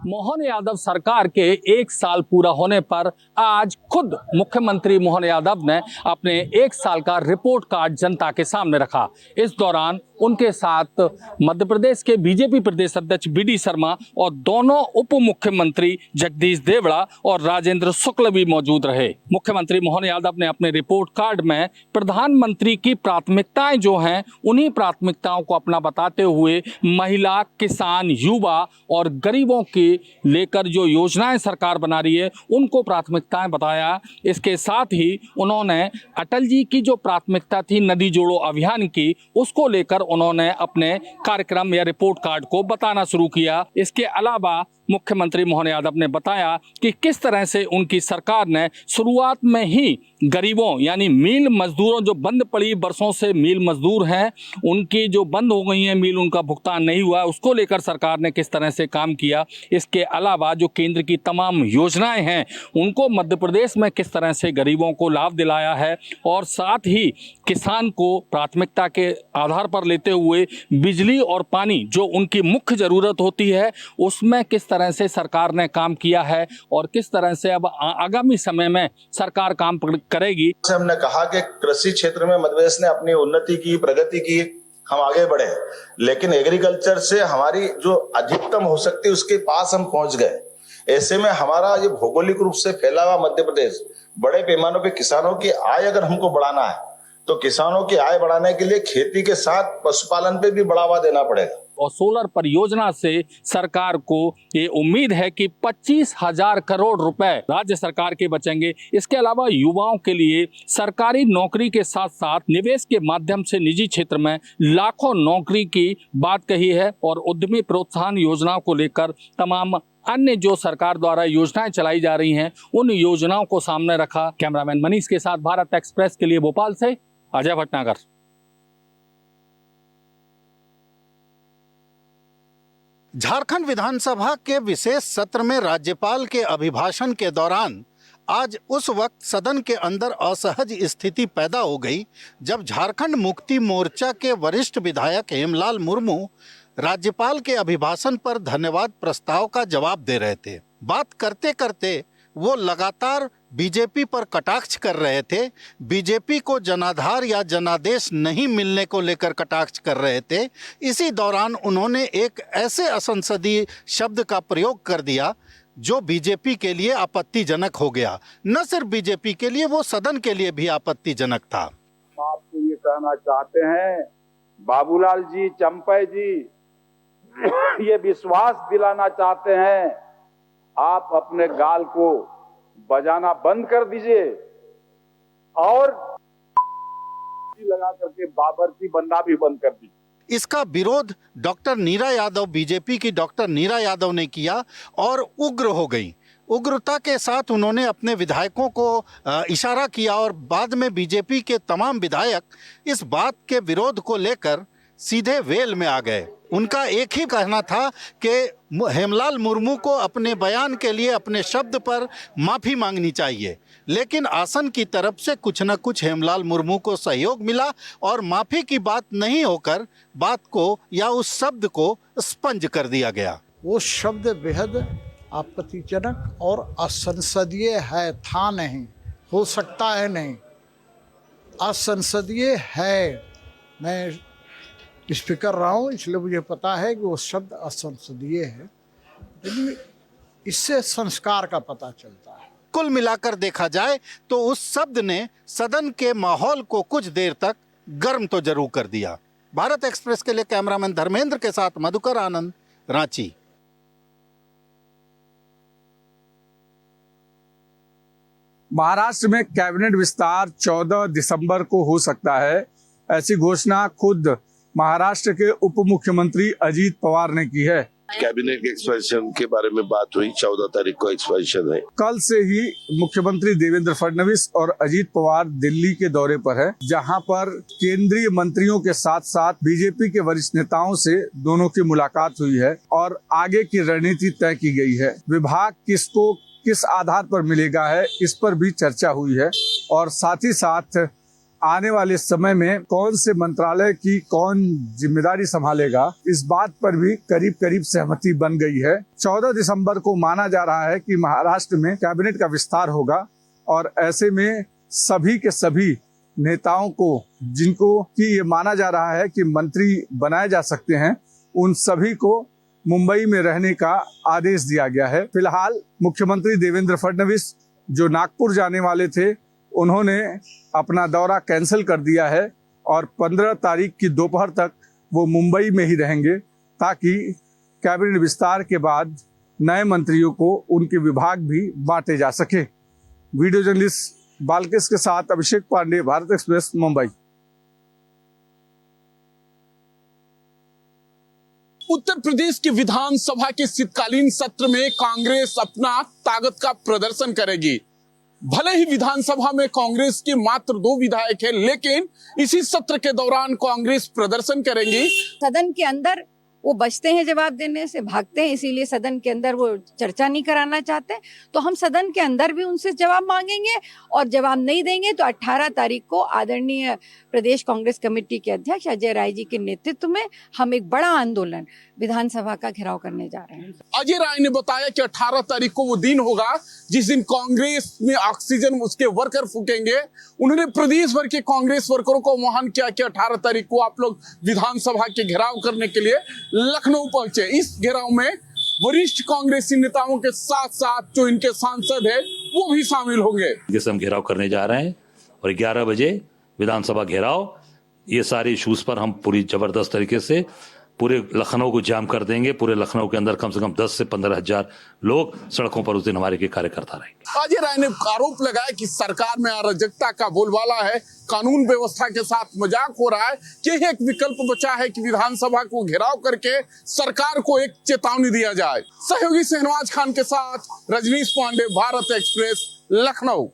मोहन यादव सरकार के 1 साल पूरा होने पर आज खुद मुख्यमंत्री मोहन यादव ने अपने 1 साल का रिपोर्ट कार्ड जनता के सामने रखा। इस दौरान उनके साथ मध्य प्रदेश के बीजेपी प्रदेश अध्यक्ष बी डी शर्मा और दोनों उप मुख्यमंत्री जगदीश देवड़ा और राजेंद्र शुक्ल भी मौजूद रहे। मुख्यमंत्री मोहन यादव ने अपने रिपोर्ट कार्ड में प्रधानमंत्री की प्राथमिकताएं जो हैं उन्हीं प्राथमिकताओं को अपना बताते हुए महिला, किसान, युवा और गरीबों की लेकर जो योजनाएं सरकार बना रही है उनको प्राथमिकताएं बताया। इसके साथ ही उन्होंने अटल जी की जो प्राथमिकता थी नदी जोड़ो अभियान की, उसको लेकर उन्होंने अपने कार्यक्रम या रिपोर्ट कार्ड को बताना शुरू किया। इसके अलावा मुख्यमंत्री मोहन यादव ने बताया कि किस तरह से उनकी सरकार ने शुरुआत में ही गरीबों यानी मील मजदूरों जो बंद पड़ी बरसों से मील मजदूर हैं, उनकी जो बंद हो गई हैं मील, उनका भुगतान नहीं हुआ, उसको लेकर सरकार ने किस तरह से काम किया। इसके अलावा जो केंद्र की तमाम योजनाएं हैं उनको मध्य प्रदेश में किस तरह से गरीबों को लाभ दिलाया है और साथ ही किसान को प्राथमिकता के आधार पर लेते हुए बिजली और पानी जो उनकी मुख्य ज़रूरत होती है उसमें किस तरह से सरकार ने काम किया है और किस तरह से अब आगामी समय में सरकार काम करेगी। हमने कहा कि कृषि क्षेत्र में मध्य प्रदेश ने अपनी उन्नति की, प्रगति की, हम आगे बढ़े, लेकिन एग्रीकल्चर से हमारी जो अधिकतम हो सकती है उसके पास हम पहुंच गए। ऐसे में हमारा ये भौगोलिक रूप से फैला हुआ मध्य प्रदेश, बड़े पैमानों पे किसानों की आय अगर हमको बढ़ाना है तो किसानों की आय बढ़ाने के लिए खेती के साथ पशुपालन पे भी बढ़ावा देना पड़ेगा। और सोलर परियोजना से सरकार को ये उम्मीद है कि 25,000 करोड़ रुपए राज्य सरकार के बचेंगे। इसके अलावा युवाओं के लिए सरकारी नौकरी के साथ साथ निवेश के माध्यम से निजी क्षेत्र में लाखों नौकरी की बात कही है और उद्यमी प्रोत्साहन योजनाओं को लेकर तमाम अन्य जो सरकार द्वारा योजनाएं चलाई जा रही हैं उन योजनाओं को सामने रखा। कैमरामैन मनीष के साथ भारत एक्सप्रेस के लिए भोपाल से अजय भटनागर। झारखंड विधानसभा के विशेष सत्र में राज्यपाल के अभिभाषण के दौरान आज उस वक्त सदन के अंदर असहज स्थिति पैदा हो गई जब झारखंड मुक्ति मोर्चा के वरिष्ठ विधायक हेमलाल मुर्मू राज्यपाल के अभिभाषण पर धन्यवाद प्रस्ताव का जवाब दे रहे थे। बात करते करते वो लगातार बीजेपी पर कटाक्ष कर रहे थे। बीजेपी को जनाधार या जनादेश नहीं मिलने को लेकर कटाक्ष कर रहे थे। इसी दौरान उन्होंने एक ऐसे असंसदीय शब्द का प्रयोग कर दिया जो बीजेपी के लिए आपत्तिजनक हो गया। न सिर्फ बीजेपी के लिए, वो सदन के लिए भी आपत्तिजनक था। आपको ये कहना चाहते हैं बाबूलाल जी, चंपै जी, ये विश्वास दिलाना चाहते हैं आप अपने गाल को बजाना बंद कर दीजिए और लगा करके बाबरची बनना भी बंद कर दीजिए। इसका विरोध डॉक्टर नीरा यादव, बीजेपी की डॉक्टर नीरा यादव ने किया और उग्र हो गई। उग्रता के साथ उन्होंने अपने विधायकों को इशारा किया और बाद में बीजेपी के तमाम विधायक इस बात के विरोध को लेकर सीधे वेल में आ गए। उनका एक ही कहना था कि हेमलाल मुर्मू को अपने बयान के लिए, अपने शब्द पर माफ़ी मांगनी चाहिए, लेकिन आसन की तरफ से कुछ न कुछ हेमलाल मुर्मू को सहयोग मिला और माफ़ी की बात नहीं होकर बात को या उस शब्द को स्पंज कर दिया गया। वो शब्द बेहद आपत्तिजनक और असंसदीय है, था नहीं, हो सकता है नहीं, असंसदीय है। मैं स्पीकर रहा हूँ इसलिए मुझे पता है कि वो शब्द असंसदीय है, लेकिन इससे संस्कार का पता चलता है। कुल मिलाकर देखा जाए तो उस शब्द ने सदन के माहौल को कुछ देर तक गर्म तो जरूर कर दिया। भारत एक्सप्रेस के लिए कैमरामैन धर्मेंद्र के साथ मधुकर आनंद, रांची। महाराष्ट्र में कैबिनेट विस्तार 14 दिसंबर को हो सकता है, ऐसी घोषणा खुद महाराष्ट्र के उप मुख्यमंत्री अजीत पवार ने की है। कैबिनेट के एक्सपेंशन के बारे में बात हुई, 14 तारीख को एक्सपेंशन है। कल से ही मुख्यमंत्री देवेंद्र फडणवीस और अजीत पवार दिल्ली के दौरे पर है, जहां पर केंद्रीय मंत्रियों के साथ साथ बीजेपी के वरिष्ठ नेताओं से दोनों की मुलाकात हुई है और आगे की रणनीति तय की गई है। विभाग किसको किस आधार पर मिलेगा है, इस पर भी चर्चा हुई है और साथ ही साथ आने वाले समय में कौन से मंत्रालय की कौन जिम्मेदारी संभालेगा, इस बात पर भी करीब करीब सहमति बन गई है। 14 दिसंबर को माना जा रहा है कि महाराष्ट्र में कैबिनेट का विस्तार होगा और ऐसे में सभी के सभी नेताओं को, जिनको कि ये माना जा रहा है कि मंत्री बनाए जा सकते हैं, उन सभी को मुंबई में रहने का आदेश दिया गया है। फिलहाल मुख्यमंत्री देवेंद्र फडणवीस जो नागपुर जाने वाले थे, उन्होंने अपना दौरा कैंसिल कर दिया है और 15 तारीख की दोपहर तक वो मुंबई में ही रहेंगे, ताकि कैबिनेट विस्तार के बाद नए मंत्रियों को उनके विभाग भी बांटे जा सके। वीडियो जर्नलिस्ट बालकिस के साथ अभिषेक पांडे, भारत एक्सप्रेस, मुंबई। उत्तर प्रदेश की विधानसभा के शीतकालीन सत्र में कांग्रेस अपना ताकत का प्रदर्शन करेगी। भले ही विधानसभा में कांग्रेस के मात्र 2 विधायक हैं, लेकिन इसी सत्र के दौरान कांग्रेस प्रदर्शन करेंगी। सदन के अंदर वो बचते हैं जवाब देने से, भागते हैं, इसीलिए सदन के अंदर वो चर्चा नहीं कराना चाहते। तो हम सदन के अंदर भी उनसे जवाब मांगेंगे और जवाब नहीं देंगे तो 18 तारीख को आदरणीय प्रदेश कांग्रेस कमेटी के अध्यक्ष अजय राय जी के नेतृत्व में हम एक बड़ा आंदोलन विधानसभा का घेराव करने जा रहे हैं। अजय राय ने बताया कि 18 तारीख को वो दिन होगा जिस दिन कांग्रेस में ऑक्सीजन उसके वर्कर फूकेंगे। उन्होंने प्रदेश भर के कांग्रेस वर्करों को आह्वान किया कि 18 तारीख को आप लोग विधानसभा के घेराव करने के लिए लखनऊ पहुंचे। इस घेराव में वरिष्ठ कांग्रेसी नेताओं के साथ साथ जो इनके सांसद है वो भी शामिल होंगे। हम घेराव करने जा रहे हैं और 11 बजे विधानसभा घेराव, ये सारे इश्यूज पर हम पूरी जबरदस्त तरीके से पूरे लखनऊ को जाम कर देंगे। पूरे लखनऊ के अंदर कम से कम 10 से 15 हजार लोग सड़कों पर उस दिन हमारे के कार्यकर्ता रहेंगे। अजय राय ने आरोप लगाया कि सरकार में अराजकता का बोलबाला है, कानून व्यवस्था के साथ मजाक हो रहा है। यही एक विकल्प बचा है कि विधानसभा को घेराव करके सरकार को एक चेतावनी दिया जाए। सहयोगी शहनवाज खान के साथ रजनीश पांडे, भारत एक्सप्रेस, लखनऊ।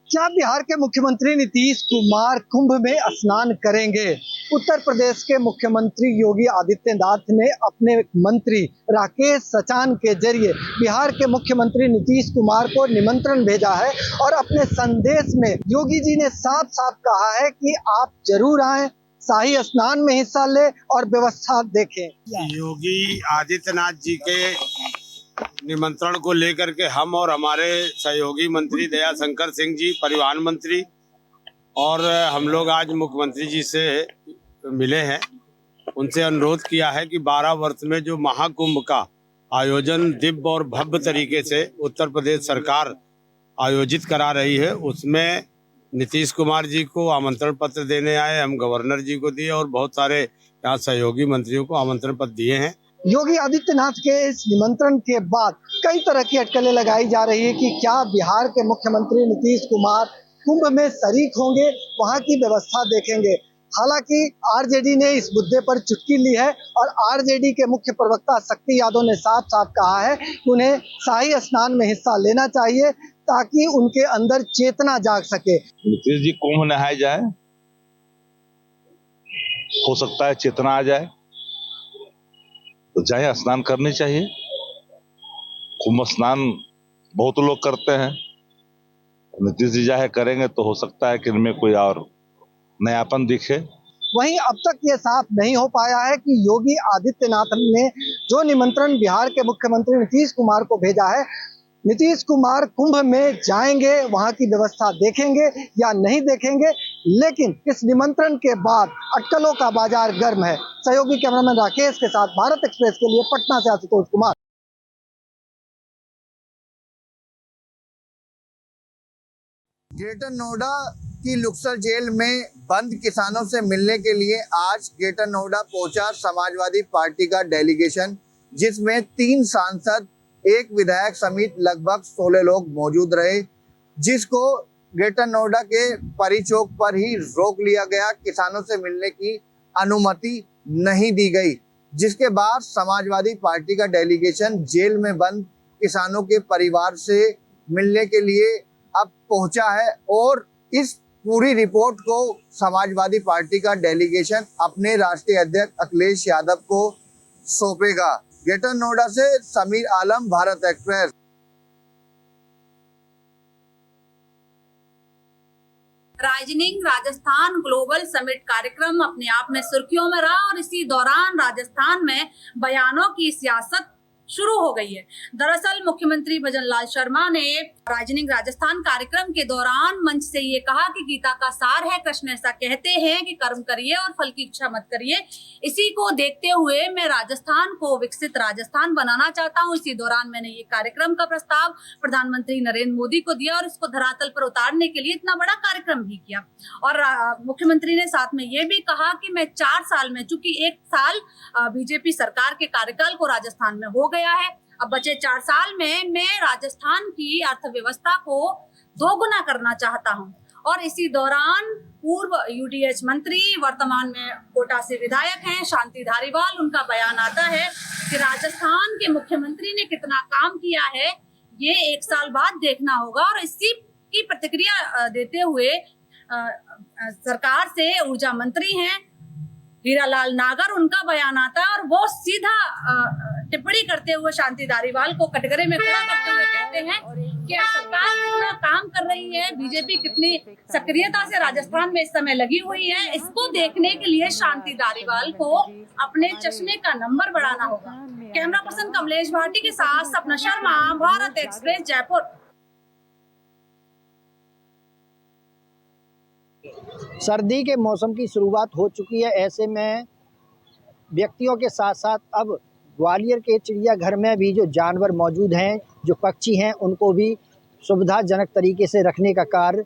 क्या बिहार के मुख्यमंत्री नीतीश कुमार कुंभ में स्नान करेंगे? उत्तर प्रदेश के मुख्यमंत्री योगी आदित्यनाथ ने अपने मंत्री राकेश सचान के जरिए बिहार के मुख्यमंत्री नीतीश कुमार को निमंत्रण भेजा है और अपने संदेश में योगी जी ने साफ साफ कहा है कि आप जरूर आएं, शाही स्नान में हिस्सा लें और व्यवस्था देखें। योगी आदित्यनाथ जी के निमंत्रण को लेकर के हम और हमारे सहयोगी मंत्री दया शंकर सिंह जी, परिवहन मंत्री, और हम लोग आज मुख्यमंत्री जी से मिले हैं। उनसे अनुरोध किया है कि 12 वर्ष में जो महाकुंभ का आयोजन दिव्य और भव्य तरीके से उत्तर प्रदेश सरकार आयोजित करा रही है, उसमें नीतीश कुमार जी को आमंत्रण पत्र देने आए। हम गवर्नर जी को दिए और बहुत सारे यहाँ सहयोगी मंत्रियों को आमंत्रण पत्र दिए हैं। योगी आदित्यनाथ के इस निमंत्रण के बाद कई तरह की अटकलें लगाई जा रही है कि क्या बिहार के मुख्यमंत्री नीतीश कुमार कुंभ में शरीक होंगे, वहां की व्यवस्था देखेंगे। हालांकि आरजेडी ने इस मुद्दे पर चुटकी ली है और आरजेडी के मुख्य प्रवक्ता शक्ति यादव ने साफ साफ कहा है कि उन्हें शाही स्नान में हिस्सा लेना चाहिए ताकि उनके अंदर चेतना जाग सके। नीतीश जी कुंभ नहाए जाए, हो सकता है चेतना आ जाए, तो जाए, स्नान करनी चाहिए। कुंभ स्नान बहुत लोग करते हैं, नीतीश जी जाए करेंगे तो हो सकता है कि इनमें कोई और नयापन दिखे। वहीं अब तक ये साफ नहीं हो पाया है कि योगी आदित्यनाथ ने जो निमंत्रण बिहार के मुख्यमंत्री नीतीश कुमार को भेजा है, नीतीश कुमार कुंभ में जाएंगे, वहां की व्यवस्था देखेंगे या नहीं देखेंगे। लेकिन इस निमंत्रण के बाद अटकलों का बाजार गर्म है। सहयोगी कैमरामैन राकेश के साथ भारत एक्सप्रेस के लिए पटना से आशुतोष कुमार। ग्रेटर नोएडा की लुक्सर जेल में बंद किसानों से मिलने के लिए आज ग्रेटर नोएडा पहुंचा समाजवादी पार्टी का डेलीगेशन, जिसमें 3 सांसद, 1 विधायक समेत लगभग 16 लोग मौजूद रहे, जिसको ग्रेटर नोएडा के परी चौक पर ही रोक लिया गया। किसानों से मिलने की अनुमति नहीं दी गई, जिसके बाद समाजवादी पार्टी का डेलीगेशन जेल में बंद किसानों के परिवार से मिलने के लिए अब पहुंचा है और इस पूरी रिपोर्ट को समाजवादी पार्टी का डेलीगेशन अपने राष्ट्रीय अध्यक्ष अखिलेश यादव को सौंपेगा। ग्रेटर नोएडा से Sameer Alam, Bharat express. Rising Rajasthan global summit कार्यक्रम अपने आप में सुर्खियों में रहा और इसी दौरान राजस्थान में बयानों की सियासत शुरू हो गई है। दरअसल मुख्यमंत्री भजन लाल शर्मा ने राइजिंग राजस्थान कार्यक्रम के दौरान मंच से ये कहा कि गीता का सार है, कृष्ण ऐसा कहते हैं कि कर्म करिए और फल की इच्छा मत करिए। इसी को देखते हुए मैं राजस्थान को विकसित राजस्थान बनाना चाहता हूँ। इसी दौरान मैंने ये कार्यक्रम का प्रस्ताव प्रधानमंत्री नरेंद्र मोदी को दिया और इसको धरातल पर उतारने के लिए इतना बड़ा कार्यक्रम भी किया। और मुख्यमंत्री ने साथ में ये भी कहा कि मैं 4 साल में, चूंकि 1 साल बीजेपी सरकार के कार्यकाल को राजस्थान में हो गया है, अब बचे 4 साल में मैं राजस्थान की अर्थव्यवस्था को 2 गुना करना चाहता हूं। और इसी दौरान पूर्व यूडीएच मंत्री, वर्तमान में कोटा से विधायक हैं शांति धारीवाल, उनका बयान आता है कि राजस्थान के मुख्यमंत्री ने कितना काम किया है ये 1 साल बाद देखना होगा। और इसी की प्रतिक्रिया देते हुए सरकार से ऊर्जा मंत्री हैं हीरालाल नागर, उनका बयान आता है और वो सीधा टिप्पणी करते हुए शांति धारीवाल को कटघरे में खड़ा करते हुए कहते हैं कि सरकार कितना काम कर रही है, बीजेपी कितनी सक्रियता से राजस्थान में इस समय लगी हुई है। इसको देखने के लिए शांति धारीवाल को अपने चश्मे का नंबर बढ़ाना होगा। कैमरा पर्सन कमलेश भाटी के साथ सपना शर्मा, भारत एक्सप्रेस, जयपुर। सर्दी के मौसम की शुरुआत हो चुकी है। ऐसे में व्यक्तियों के साथ साथ अब ग्वालियर के चिड़ियाघर में भी जो जानवर मौजूद हैं, जो पक्षी हैं, उनको भी सुविधाजनक तरीके से रखने का कार्य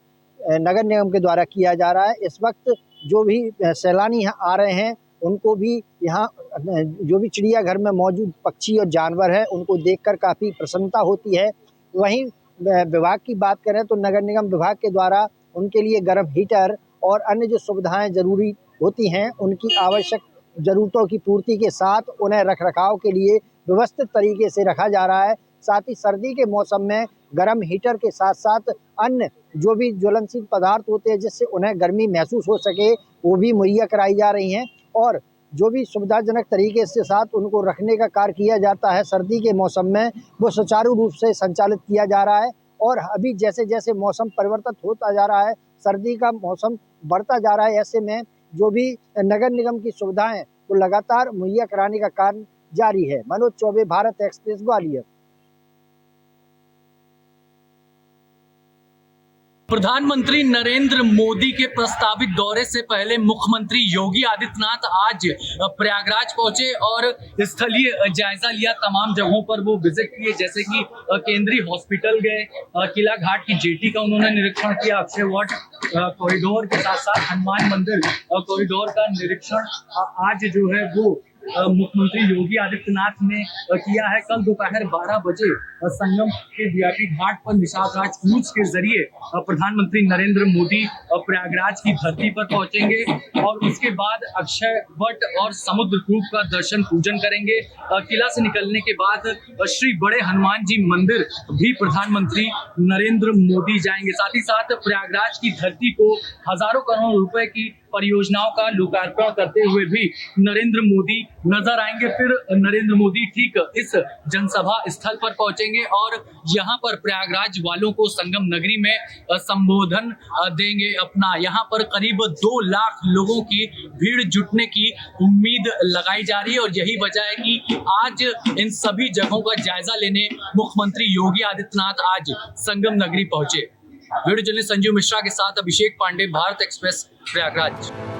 नगर निगम के द्वारा किया जा रहा है। इस वक्त जो भी सैलानी यहाँ आ रहे हैं उनको भी यहाँ जो भी चिड़ियाघर में मौजूद पक्षी और जानवर हैं उनको देखकर काफ़ी प्रसन्नता होती है। वहीं विभाग की बात करें तो नगर निगम विभाग के द्वारा उनके लिए गर्म हीटर और अन्य जो सुविधाएं जरूरी होती हैं उनकी आवश्यक ज़रूरतों की पूर्ति के साथ उन्हें रखरखाव के लिए व्यवस्थित तरीके से रखा जा रहा है। साथ ही सर्दी के मौसम में गर्म हीटर के साथ साथ अन्य जो भी ज्वलनशील पदार्थ होते हैं जिससे उन्हें गर्मी महसूस हो सके वो भी मुहैया कराई जा रही हैं और जो भी सुविधाजनक तरीके से साथ उनको रखने का कार्य किया जाता है सर्दी के मौसम में वो सुचारू रूप से संचालित किया जा रहा है। और अभी जैसे जैसे मौसम परिवर्तित होता जा रहा है, सर्दी का मौसम बढ़ता जा रहा है, ऐसे में जो भी नगर निगम की सुविधाएं वो लगातार मुहैया कराने का कार्य जारी है। मनोज चौबे, भारत एक्सप्रेस, ग्वालियर। प्रधानमंत्री नरेंद्र मोदी के प्रस्तावित दौरे से पहले मुख्यमंत्री योगी आदित्यनाथ आज प्रयागराज पहुंचे और स्थलीय जायजा लिया। तमाम जगहों पर वो विजिट किए, जैसे कि केंद्रीय हॉस्पिटल गए, किला घाट की जेटी का उन्होंने निरीक्षण किया, अक्षय वट कॉरिडोर के साथ साथ हनुमान मंदिर कॉरिडोर का निरीक्षण आज जो है वो मुख्यमंत्री योगी आदित्यनाथ ने किया है। कल दोपहर 12 बजे संगम के वीआईपी घाट पर निषाद राज क्रूज के जरिए प्रधानमंत्री नरेंद्र मोदी प्रयागराज की धरती पर पहुंचेंगे और उसके बाद अक्षय वट और समुद्र कूप का दर्शन पूजन करेंगे। किला से निकलने के बाद श्री बड़े हनुमान जी मंदिर भी प्रधानमंत्री नरेंद्र मोदी जाएंगे। साथ ही साथ प्रयागराज की धरती को हजारों करोड़ रुपए की परियोजनाओं का लोकार्पण करते हुए भी नरेंद्र मोदी नजर आएंगे। फिर नरेंद्र मोदी ठीक इस जनसभा स्थल पर पहुंचेंगे और यहां पर प्रयागराज वालों को संगम नगरी में संबोधन देंगे अपना। यहां पर करीब 2 लाख लोगों की भीड़ जुटने की उम्मीद लगाई जा रही है और यही वजह है कि आज इन सभी जगहों का जायजा लेने मुख्यमंत्री योगी आदित्यनाथ आज संगम नगरी पहुंचे। वीडियो जर्नलिस्ट संजीव मिश्रा के साथ अभिषेक पांडे, भारत एक्सप्रेस, प्रयागराज।